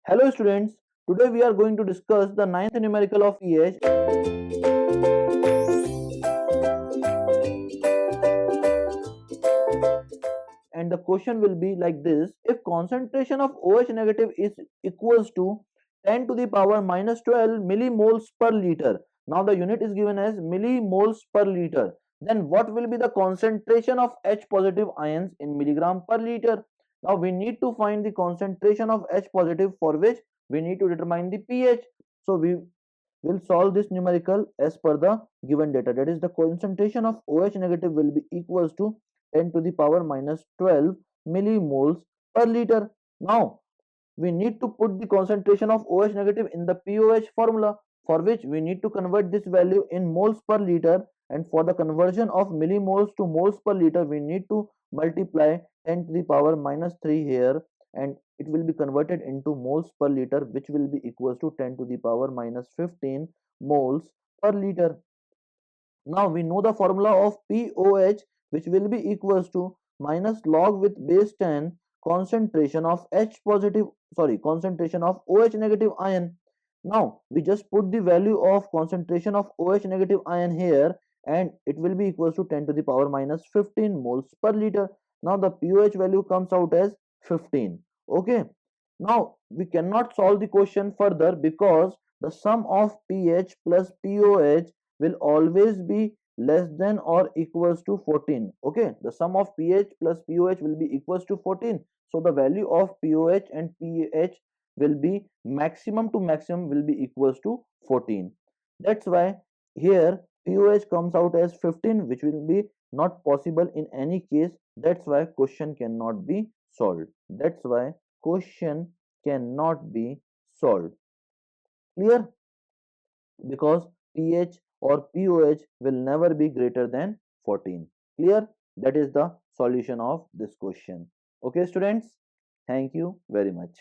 Hello students, today we are going to discuss the ninth numerical of pH and the question will be like this. If concentration of OH negative is equals to 10 to the power minus 12 millimoles per liter. Now the unit is given as millimoles per liter. Then what will be the concentration of H positive ions in milligram per liter? Now we need to find the concentration of H positive, for which we need to determine the pH. So we will solve this numerical as per the given data. That is, the concentration of OH negative will be equals to 10 to the power minus 12 millimoles per liter. Now we need to put the concentration of OH negative in the POH formula, for which we need to convert this value in moles per liter, and for the conversion of millimoles to moles per liter we need to multiply 10 to the power minus 3 here, and it will be converted into moles per liter, which will be equals to 10 to the power minus 15 moles per liter. Now we know the formula of POH, which will be equals to minus log with base 10 concentration of concentration of OH negative ion. Now we just put the value of concentration of OH negative ion here, and it will be equals to 10 to the power minus 15 moles per liter. Now the POH value comes out as 15. Okay. Now we cannot solve the question further because the sum of pH plus POH will always be less than or equals to 14. Okay, the sum of pH plus POH will be equals to 14. So the value of POH and pH will be maximum to maximum will be equals to 14. That's why here POH comes out as 15, which will be not possible in any case. That's why question cannot be solved. That's why question cannot be solved. Clear? Because pH or POH will never be greater than 14. Clear? That is the solution of this question. Okay students, thank you very much.